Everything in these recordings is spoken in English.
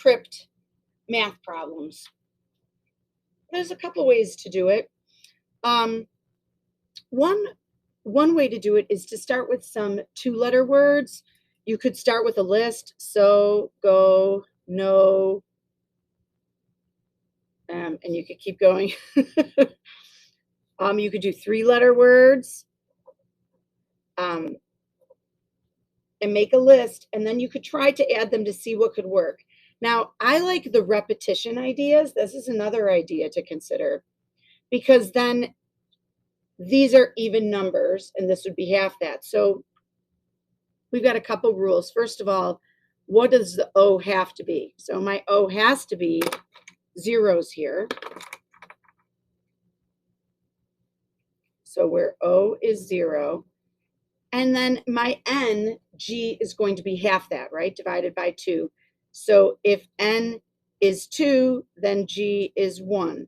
crypt math problems. There's a couple ways to do it. One way to do it is to start with some two-letter words. You could start with a list, so, go, no, and you could keep going. You could do three-letter words and make a list, and then you could try to add them to see what could work. Now, I like the repetition ideas. This is another idea to consider, because then these are even numbers, and this would be half that. So we've got a couple rules. First of all, what does the O have to be? So my O has to be zeros here. So where O is 0. And then my N, G, is going to be half that, right? Divided by 2. So if N is 2, then G is 1.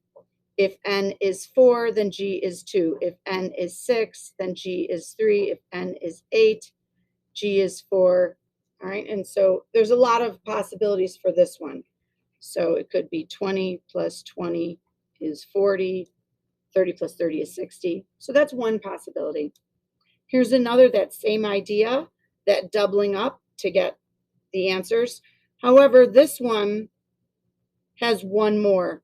If N is 4, then G is 2. If N is 6, then G is 3. If N is 8, G is 4. All right, and so there's a lot of possibilities for this one. So it could be 20 plus 20 is 40. 30 plus 30 is 60. So that's one possibility. Here's another, that same idea, that doubling up to get the answers. However, this one has one more.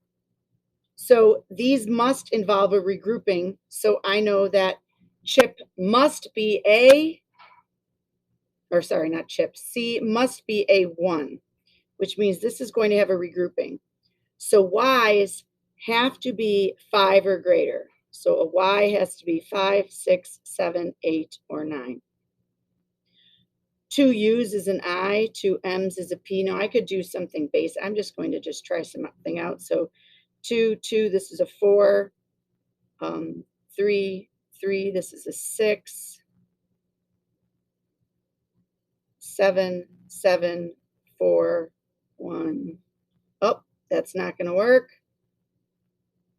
So these must involve a regrouping. So I know that chip must be a, or sorry, not chip, C must be a 1, which means this is going to have a regrouping. So Y's have to be 5 or greater. So a Y has to be 5, 6, 7, 8, or 9. 2 U's is an I, 2 M's is a P. Now I could do something base. I'm just going to just try something out. So 2, 2, this is a 4. 3, 3, this is a 6. 7, 7, 4, 1. Oh, that's not going to work.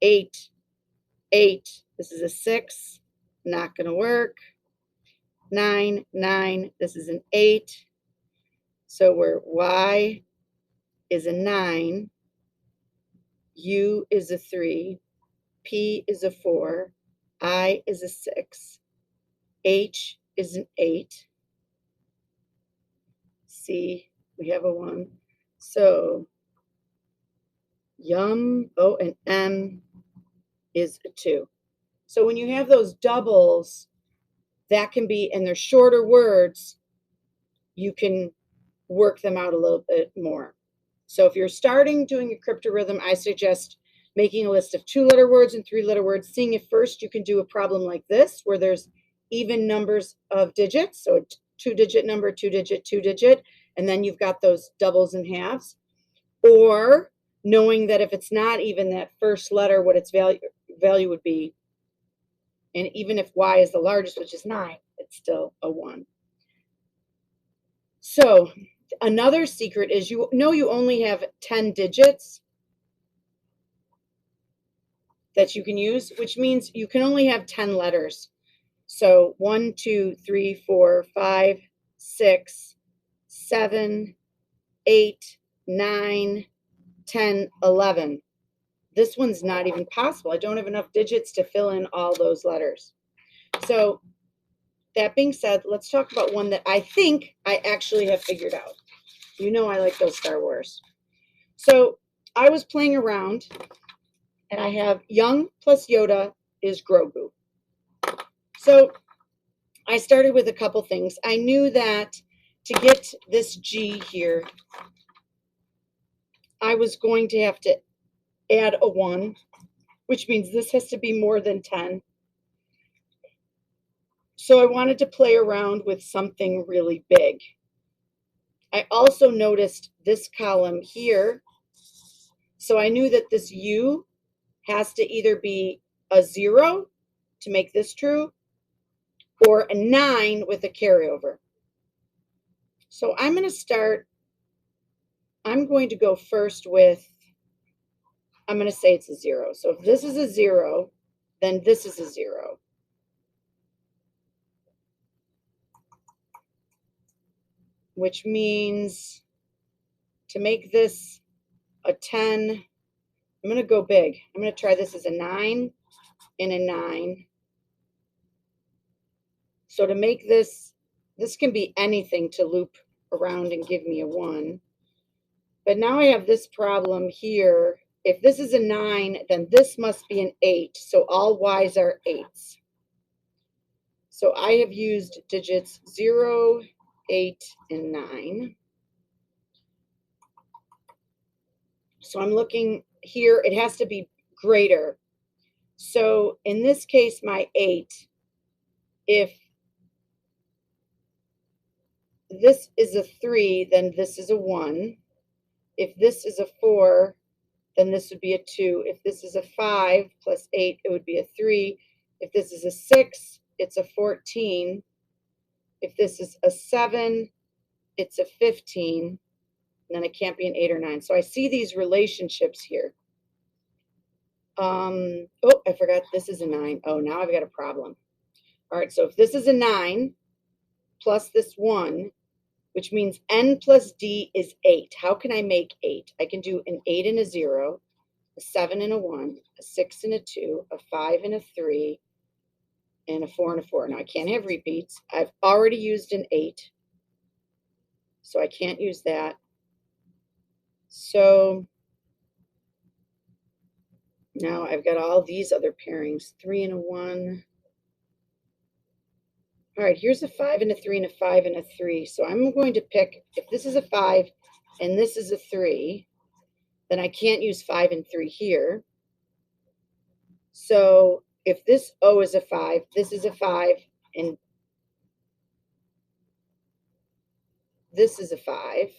8, 8, this is a 6. Not going to work. 9, 9, this is an 8. So where Y is a 9, U is a 3, P is a 4, I is a 6, H is an 8, C, we have a 1. So yum, oh, and M is a 2. So when you have those doubles, that can be, and they're shorter words, you can work them out a little bit more. So if you're starting doing a cryptorhythm, I suggest making a list of 2-letter words and 3-letter words, seeing if first you can do a problem like this, where there's even numbers of digits, so a 2-digit number, 2-digit, 2-digit, and then you've got those doubles and halves, or knowing that if it's not even that first letter, what its value would be, and even if Y is the largest, which is 9, it's still a 1. So another secret is, you know, you only have 10 digits that you can use, which means you can only have 10 letters. So 1, 2, 3, 4, 5, 6, 7, 8, 9, 10, 11. This one's not even possible. I don't have enough digits to fill in all those letters. So that being said, let's talk about one that I think I actually have figured out. You know I like those Star Wars. So I was playing around, and I have Young plus Yoda is Grogu. So I started with a couple things. I knew that to get this G here, I was going to have to add a 1, which means this has to be more than 10. So I wanted to play around with something really big. I also noticed this column here. So I knew that this U has to either be a 0 to make this true, or a 9 with a carryover. So I'm going to go first with, I'm going to say it's a 0. So if this is a 0, then this is a 0. Which means to make this a 10. I'm going to go big. I'm going to try this as a 9 and a 9. So to make this can be anything to loop around and give me a 1. But now I have this problem here. If this is a 9, then this must be an 8. So all y's are 8s. So I have used digits 0, 8, and 9. So I'm looking here. It has to be greater. So in this case, my 8, if this is a 3, then this is a 1. If this is a 4, then this would be a 2. If this is a 5 plus 8, it would be a 3. If this is a 6, it's a 14. If this is a 7, it's a 15. And then it can't be an 8 or 9. So I see these relationships here. Oh, I forgot this is a 9. Oh, now I've got a problem. All right, so if this is a 9 plus this 1, which means n plus d is 8. How can I make 8? I can do an 8 and a 0, a 7 and a 1, a 6 and a 2, a 5 and a 3, and a 4 and a 4. Now, I can't have repeats. I've already used an 8, so I can't use that. So now I've got all these other pairings, 3 and a 1. All right, here's a 5 and a 3 and a 5 and a 3. So I'm going to pick, if this is a 5 and this is a 3, then I can't use 5 and 3 here. So if this O is a 5, this is a 5, and this is a 5.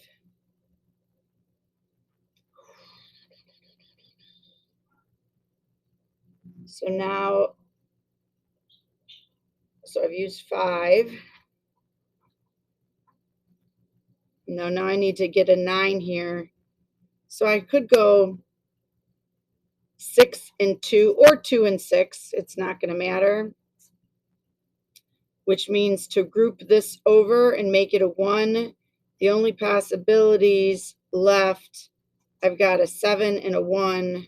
So now, so I've used 5. No, now I need to get a 9 here. So I could go 6 and 2 or 2 and 6. It's not going to matter. Which means to group this over and make it a 1. The only possibilities left, I've got a 7 and a 1.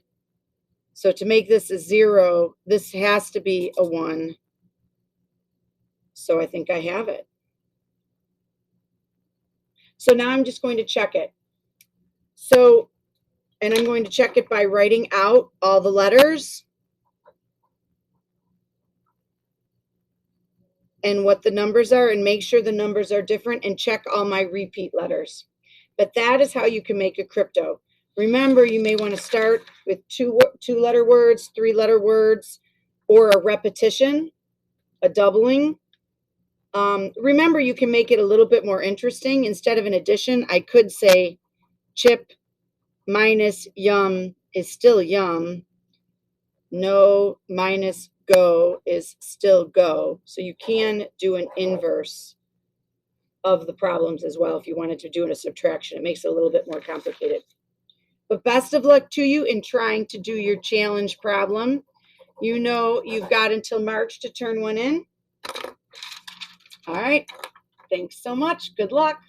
So to make this a 0, this has to be a 1. So I think I have it. So now I'm just going to check it. So, and I'm going to check it by writing out all the letters and what the numbers are, and make sure the numbers are different, and check all my repeat letters. But that is how you can make a crypto. Remember, you may want to start with two-letter words, three-letter words, or a repetition, a doubling. Remember, you can make it a little bit more interesting. Instead of an addition, I could say chip minus yum is still yum. No minus go is still go. So you can do an inverse of the problems as well if you wanted to do a subtraction. It makes it a little bit more complicated. But best of luck to you in trying to do your challenge problem. You know you've got until March to turn one in. All right. Thanks so much. Good luck.